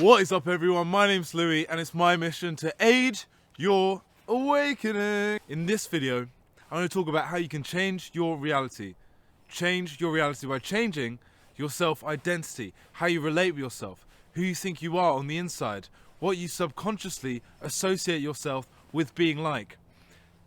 What is up, everyone? My name's Louis, and it's my mission to aid your awakening. In this video, I'm going to talk about how you can change your reality. Change your reality by changing your self-identity, how you relate with yourself, who you think you are on the inside, what you subconsciously associate yourself with being like.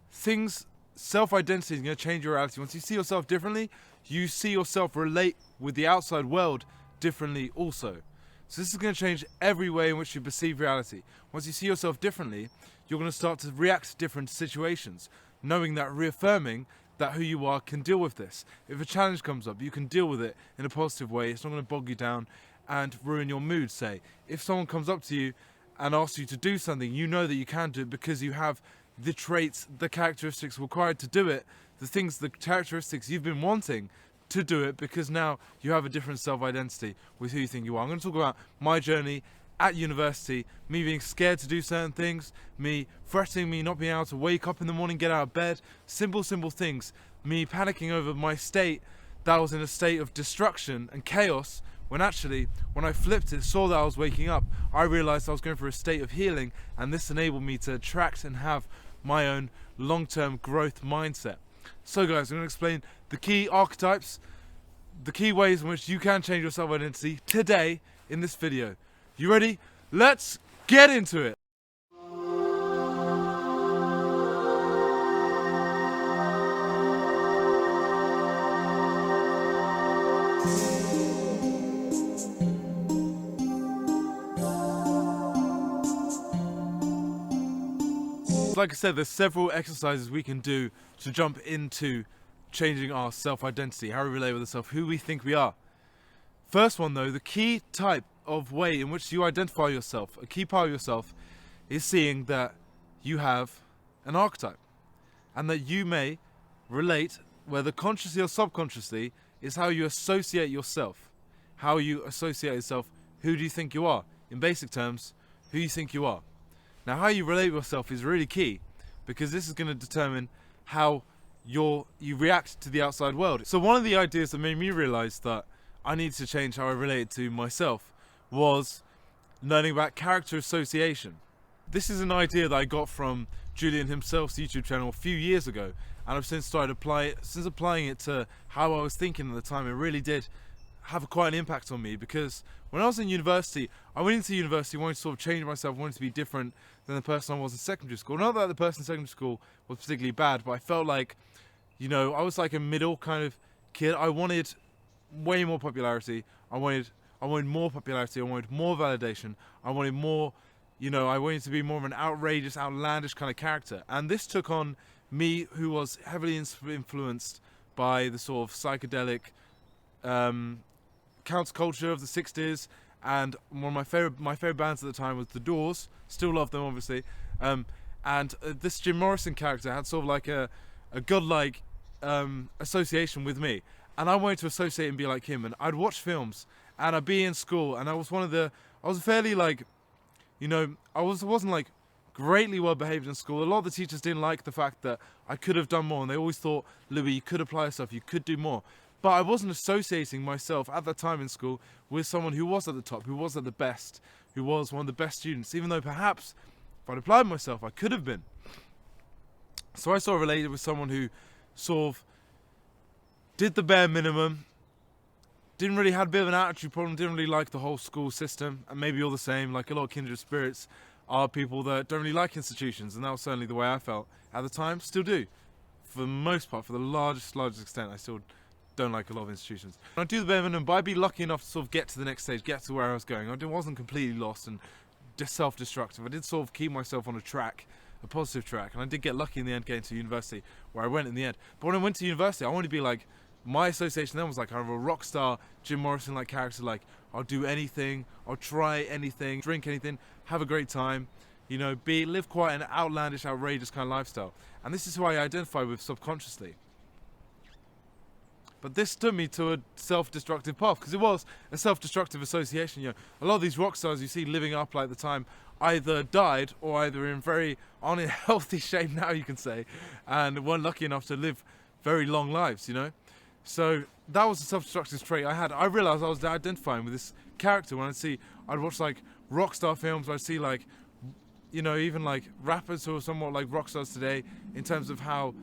Self-identity is going to change your reality. Once you see yourself differently, you see yourself relate with the outside world differently also. So this is going to change every way in which you perceive reality. Once you see yourself differently, you're going to start to react to different situations, knowing that reaffirming that who you are can deal with this. If a challenge comes up, you can deal with it in a positive way. It's not going to bog you down and ruin your mood, say. If someone comes up to you and asks you to do something, you know that you can do it because you have the traits, the characteristics required to do it, the characteristics you've been wanting to do it, because now you have a different self-identity with who you think you are. I'm going to talk about my journey at university, me being scared to do certain things, me threatening me not being able to wake up in the morning, get out of bed, simple things, me panicking over my state, that I was in a state of destruction and chaos, when actually, when I flipped it, saw that I was waking up, I realized I was going through a state of healing, and this enabled me to attract and have my own long-term growth mindset. So guys, I'm going to explain the key archetypes, the key ways in which you can change your self-identity today in this video. You ready? Let's get into it! Like I said, there's several exercises we can do to jump into changing our self-identity, how we relate with ourselves, who we think we are. First one though, the key type of way in which you identify yourself, a key part of yourself, is seeing that you have an archetype and that you may relate, whether consciously or subconsciously, is how you associate yourself. How you associate yourself, who do you think you are? In basic terms, who you think you are. Now, how you relate with yourself is really key, because this is going to determine how you react to the outside world. So one of the ideas that made me realize that I need to change how I related to myself was learning about character association. This is an idea that I got from Julian himself's YouTube channel a few years ago, and I've since started applying it to how I was thinking at the time. It really did have quite an impact on me, because when I was in university, I went into university wanting to sort of change myself, wanting to be different than the person I was in secondary school. Not that the person in secondary school was particularly bad, but I felt like, you know, I was like a middle kind of kid. I wanted way more popularity. I wanted more popularity. I wanted more validation. I wanted more, you know, I wanted to be more of an outrageous, outlandish kind of character. And this took on me, who was heavily influenced by the sort of psychedelic counterculture of the 60s, and one of my favorite bands at the time was The Doors. Still love them, obviously. This Jim Morrison character had sort of like a godlike association with me, and I wanted to associate and be like him. And I'd watch films, and I'd be in school, and I was fairly like, you know, I wasn't like greatly well behaved in school. A lot of the teachers didn't like the fact that I could have done more, and they always thought, Louis, you could apply yourself, you could do more. But I wasn't associating myself at that time in school with someone who was at the top, who was at the best, who was one of the best students, even though perhaps if I'd applied myself, I could have been. So I sort of related with someone who sort of did the bare minimum, didn't really have a bit of an attitude problem, didn't really like the whole school system, and maybe you're the same. Like, a lot of kindred spirits are people that don't really like institutions, and that was certainly the way I felt at the time, still do. For the most part, for the largest extent, I still don't like a lot of institutions. I do the bare minimum, but I'd be lucky enough to sort of get to the next stage, get to where I was going. I wasn't completely lost and self-destructive. I did sort of keep myself on a track, a positive track, and I did get lucky in the end getting to university, where I went in the end. But when I went to university, I wanted to be like, my association then was like kind of a rock star, Jim Morrison-like character, like, I'll do anything, I'll try anything, drink anything, have a great time, you know, live quite an outlandish, outrageous kind of lifestyle. And this is who I identify with subconsciously. But this took me to a self-destructive path, because it was a self-destructive association. You know, a lot of these rock stars you see living up like the time either died or either in very unhealthy shape now, you can say, and weren't lucky enough to live very long lives, you know. So that was the self-destructive trait I had. I realized I was identifying with this character when I'd watch like rock star films. I'd see like, you know, even like rappers who are somewhat like rock stars today in terms of how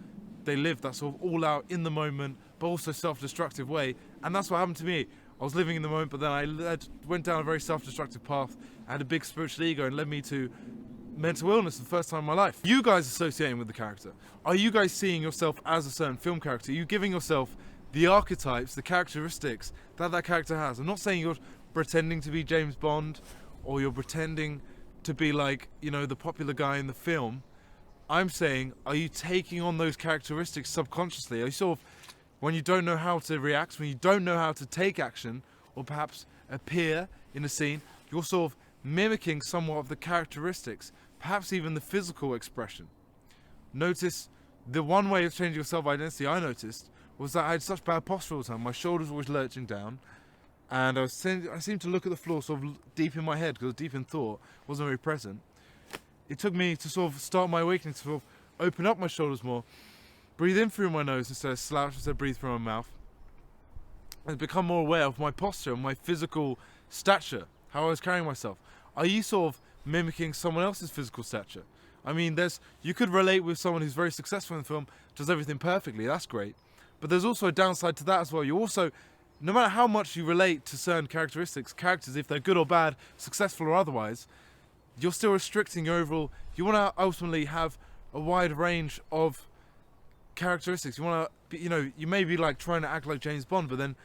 they live that sort of all out in the moment, but also self-destructive way. And that's what happened to me. I was living in the moment, but then I went down a very self-destructive path. I had a big spiritual ego and led me to mental illness for the first time in my life. You guys associating with the character? Are you guys seeing yourself as a certain film character? Are you giving yourself the archetypes, the characteristics that character has? I'm not saying you're pretending to be James Bond or you're pretending to be like, you know, the popular guy in the film. I'm saying, are you taking on those characteristics subconsciously? Are you sort of, when you don't know how to react, when you don't know how to take action or perhaps appear in a scene, you're sort of mimicking somewhat of the characteristics, perhaps even the physical expression. Notice the one way of changing your self-identity I noticed was that I had such bad posture all the time. My shoulders were always lurching down, and I seemed to look at the floor sort of deep in my head because I was deep in thought, wasn't very present. It took me to sort of start my awakening to sort of open up my shoulders more, breathe in through my nose instead of slouch, instead of breathe through my mouth, and become more aware of my posture, my physical stature, how I was carrying myself. Are you sort of mimicking someone else's physical stature? I mean, you could relate with someone who's very successful in the film, does everything perfectly, that's great. But there's also a downside to that as well. You also, no matter how much you relate to certain characters, if they're good or bad, successful or otherwise, you're still restricting your overall. You want to ultimately have a wide range of characteristics. You want to, you know, you may be like trying to act like James Bond, but then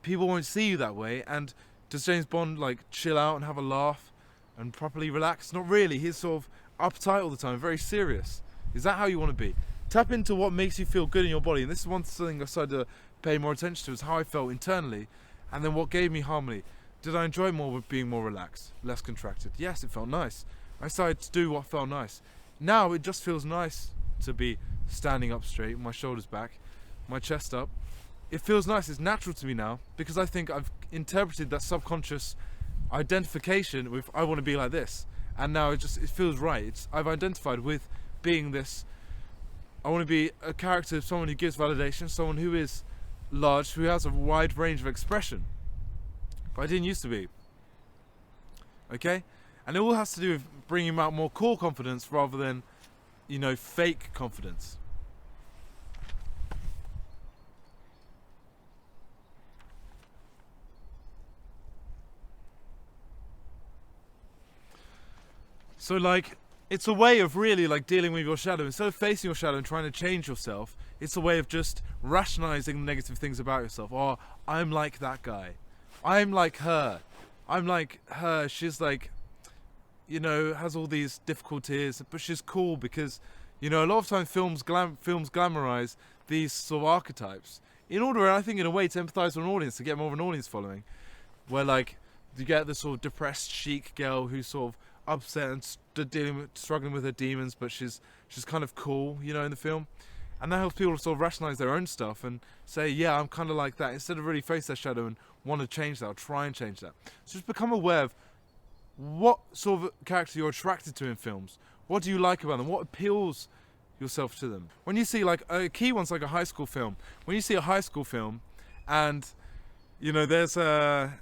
people won't see you that way. And does James Bond like chill out and have a laugh and properly relax? Not really. He's sort of uptight all the time, very serious. Is that how you want to be? Tap into what makes you feel good in your body. And this is one thing I started to pay more attention to, is how I felt internally, and then what gave me harmony. Did I enjoy more with being more relaxed, less contracted? Yes, it felt nice. I started to do what felt nice. Now it just feels nice to be standing up straight, my shoulders back, my chest up. It feels nice. It's natural to me now because I think I've interpreted that subconscious identification with I want to be like this, and now it feels right. I've identified with being this. I want to be a character, someone who gives validation, someone who is large, who has a wide range of expression. But I didn't used to be. Okay? And it all has to do with bringing out more core confidence rather than, you know, fake confidence. So like, it's a way of really like dealing with your shadow. Instead of facing your shadow and trying to change yourself, it's a way of just rationalizing the negative things about yourself. Oh, I'm like that guy. I'm like her. I'm like her. She's like, you know, has all these difficulties, but she's cool because, you know, a lot of times films glamorize these sort of archetypes in order, I think, in a way, to empathize with an audience, to get more of an audience following. Where like you get this sort of depressed chic girl who's sort of upset and struggling with her demons, but she's kind of cool, you know, in the film. And that helps people sort of rationalize their own stuff and say, yeah, I'm kind of like that, instead of really face their shadow and want to change that or try and change that. So just become aware of what sort of character you're attracted to in films. What do you like about them? What appeals yourself to them? When you see like a key one's like a high school film. When you see a high school film and, you know, there's like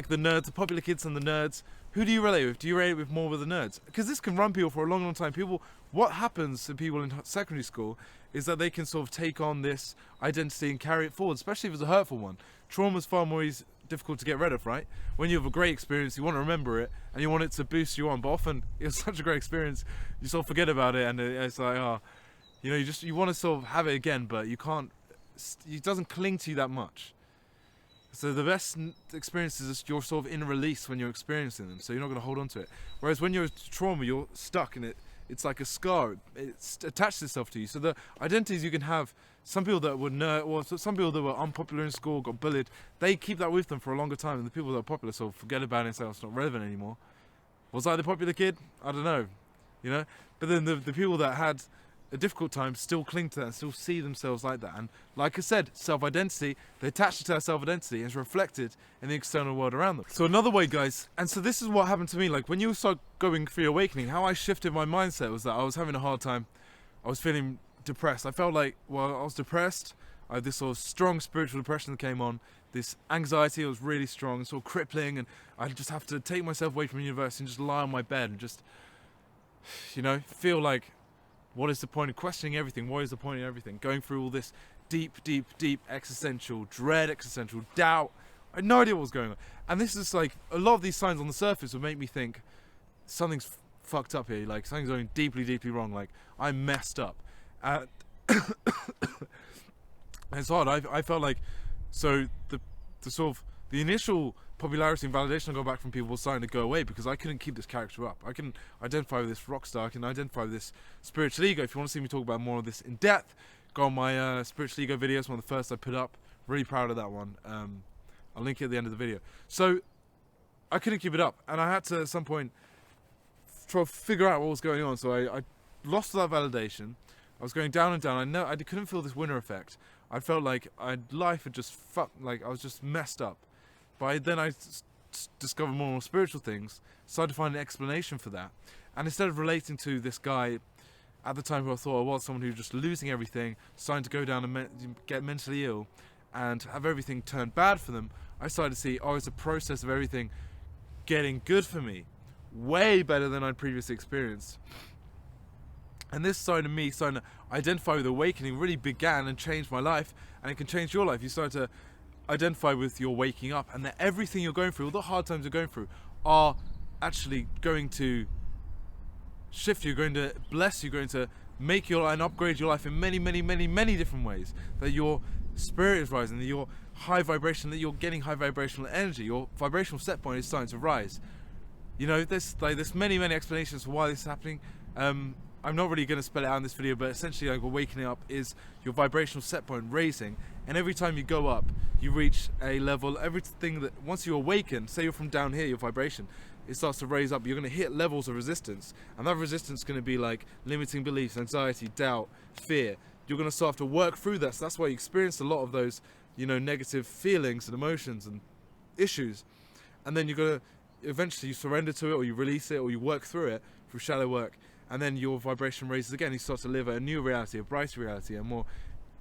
the nerds, the popular kids and the nerds. Who do you relate with? Do you relate with more with the nerds? Because this can run people for a long, long time. What happens to people in secondary school is that they can sort of take on this identity and carry it forward, especially if it's a hurtful one. Trauma's far more difficult to get rid of, right? When you have a great experience, you want to remember it and you want it to boost you on. But often it's such a great experience, you sort of forget about it, and it's like, oh, you know, you want to sort of have it again, but you can't. It doesn't cling to you that much. So the best experiences is you're sort of in release when you're experiencing them, so you're not going to hold on to it. Whereas when you're trauma, you're stuck in it. It's like a scar. It's attached itself to you. So the identities you can have, some people that were some people that were unpopular in school, got bullied, they keep that with them for a longer time. And the people that are popular sort of forget about it and say, oh, it's not relevant anymore. Was I the popular kid? I don't know. You know? But then the people that had a difficult time still cling to that and still see themselves like that. And like I said, self-identity, they attach it to their self-identity and it's reflected in the external world around them. So another way, guys, and so this is what happened to me. Like when you start going through your awakening, how I shifted my mindset was that I was having a hard time. I was feeling depressed. I felt like, well, I was depressed. I had this sort of strong spiritual depression that came on, this anxiety that was really strong, sort of crippling, and I'd just have to take myself away from university and just lie on my bed and just, feel like, what is the point of questioning everything? What is the point of everything? Going through all this deep existential dread, existential doubt. I had no idea what was going on. And this is like, a lot of these signs on the surface would make me think something's fucked up here, like something's going deeply wrong, like I'm messed up. It's hard. I felt like, so the sort of the initial popularity and validation I got back from people was starting to go away because I couldn't keep this character up. I can identify with this rock star, I can identify with this spiritual ego. If you want to see me talk about more of this in depth, go on my spiritual ego videos, one of the first I put up. Really proud of that one. I'll link it at the end of the video. So I couldn't keep it up, and I had to at some point try to figure out what was going on. So I lost that validation. I was going down and down. I couldn't feel this winner effect. I felt like life had just fucked, like I was just messed up. But then I discovered more and more spiritual things, started to find an explanation for that. And instead of relating to this guy at the time who I thought I was, someone who was just losing everything, starting to go down and get mentally ill, and have everything turned bad for them, I started to see, it's a process of everything getting good for me. Way better than I'd previously experienced. And this side of me starting to identify with awakening really began and changed my life, and it can change your life. You start to identify with your waking up, and that everything you're going through, all the hard times you're going through, are actually going to shift you, going to bless you, going to make your life and upgrade your life in many different ways. That your spirit is rising, that you're high vibration, that you're getting high vibrational energy, your vibrational set point is starting to rise. There's many explanations for why this is happening. I'm not really going to spell it out in this video, but essentially, like, awakening up is your vibrational set point raising, and every time you go up, you reach a level. Everything that once you awaken, say you're from down here, your vibration, it starts to raise up. You're going to hit levels of resistance, and that resistance is going to be like limiting beliefs, anxiety, doubt, fear. You're going to start to work through that. So that's why you experience a lot of those, negative feelings and emotions and issues, and then you're going to eventually you surrender to it, or you release it, or you work through it through shallow work. And then your vibration raises again. You start to live a new reality, a brighter reality, a more,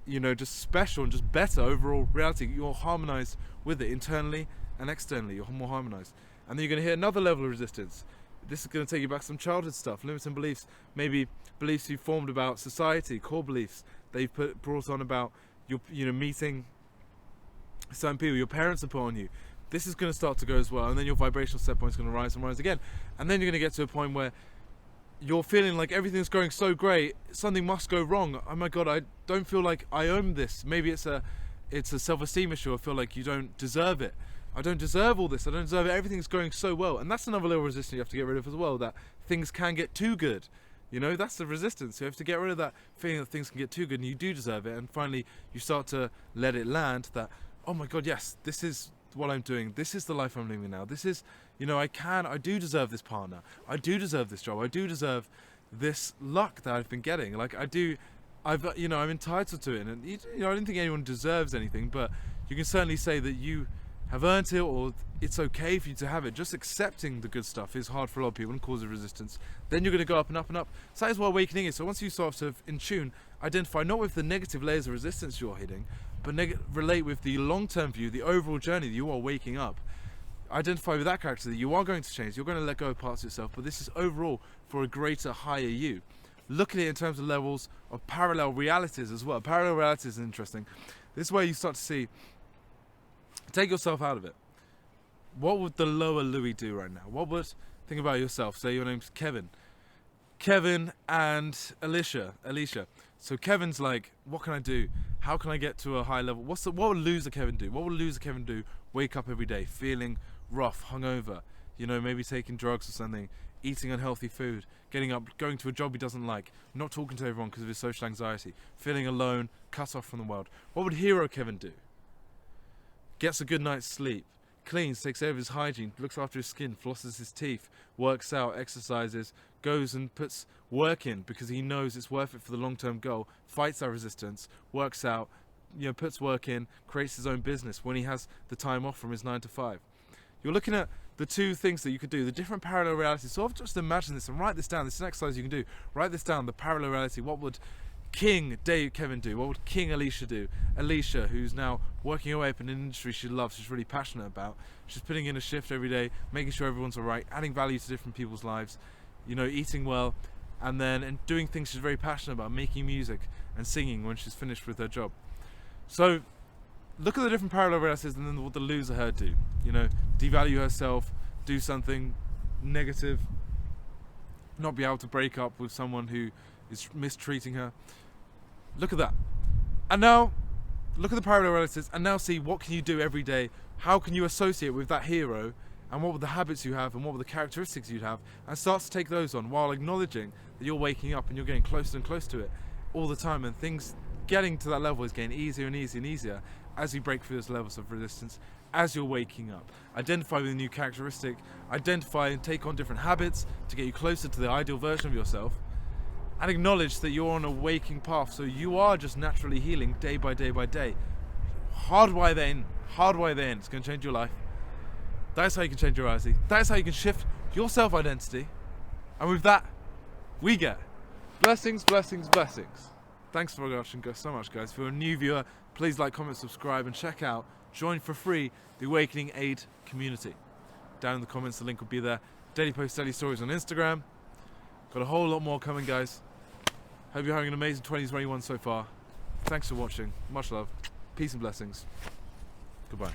just special and just better overall reality. You're harmonized with it internally and externally. You're more harmonized. And then you're going to hit another level of resistance. This is going to take you back to some childhood stuff, limiting beliefs, maybe beliefs you formed about society, core beliefs they've brought on about your, meeting certain people your parents have put on you. This is going to start to go as well, and then your vibrational set point is going to rise and rise again. And then you're going to get to a point where you're feeling like everything's going so great, something must go wrong. Oh my God, I don't feel like I own this. Maybe it's a self-esteem issue. I feel like you don't deserve it. I don't deserve all this. I don't deserve it. Everything's going so well. And that's another little resistance you have to get rid of as well, that things can get too good. That's the resistance. You have to get rid of that feeling that things can get too good and you do deserve it. And finally, you start to let it land that, oh my God, yes, this is what I'm doing. This is the life I'm living now. This is, I do deserve this partner. I do deserve this job. I do deserve this luck that I've been getting. Like I'm entitled to it. And I don't think anyone deserves anything, but you can certainly say that you have earned it, or it's okay for you to have it. Just accepting the good stuff is hard for a lot of people and causes resistance. Then you're going to go up and up and up. So that is what awakening is. So once you sort of in tune, identify not with the negative layers of resistance you're hitting, but relate with the long-term view, the overall journey that you are waking up. Identify with that character that you are going to change. You're going to let go of parts of yourself, but this is overall for a greater, higher you. Look at it in terms of levels of parallel realities as well. Parallel realities is interesting. This is where you start to see, take yourself out of it. What would the lower Louis do right now? Think about yourself. Say your name's Kevin. Kevin and Alicia. So Kevin's like, what can I do? How can I get to a high level? What would loser Kevin do? What would loser Kevin do? Wake up every day feeling rough, hungover, maybe taking drugs or something, eating unhealthy food, getting up, going to a job he doesn't like, not talking to everyone because of his social anxiety, feeling alone, cut off from the world. What would hero Kevin do? Gets a good night's sleep, cleans, takes care of his hygiene, looks after his skin, flosses his teeth, works out, exercises, goes and puts work in because he knows it's worth it for the long-term goal, fights that resistance, works out, puts work in, creates his own business when he has the time off from his 9 to 5. You're looking at the two things that you could do, the different parallel realities. So I've just imagine this and write this down. This is an exercise you can do. Write this down, the parallel reality. What would King Kevin do? What would King Alicia do? Alicia, who's now working her way up in an industry she loves, she's really passionate about. She's putting in a shift every day, making sure everyone's alright, adding value to different people's lives, you know, eating well, and doing things she's very passionate about, making music and singing when she's finished with her job. So look at the different parallel realities and then what the loser her do. You know, devalue herself, do something negative, not be able to break up with someone who is mistreating her. Look at that. And now look at the parallel realities and now see what can you do every day. How can you associate with that hero, and what were the habits you have and what were the characteristics you'd have, and start to take those on while acknowledging that you're waking up and you're getting closer and closer to it all the time, and things getting to that level is getting easier and easier and easier as you break through those levels of resistance, as you're waking up. Identify with a new characteristic, identify and take on different habits to get you closer to the ideal version of yourself, and acknowledge that you're on a waking path, so you are just naturally healing day by day by day. Hardwire that in, it's going to change your life. That's how you can change your reality. That's how you can shift your self-identity, and with that, we get blessings, blessings, blessings. Thanks for watching so much, guys. If you're a new viewer, please like, comment, subscribe, and check out, join for free, the Awakening Aid community. Down in the comments, the link will be there. Daily post daily stories on Instagram. Got a whole lot more coming, guys. Hope you're having an amazing 2021 so far. Thanks for watching. Much love. Peace and blessings. Goodbye.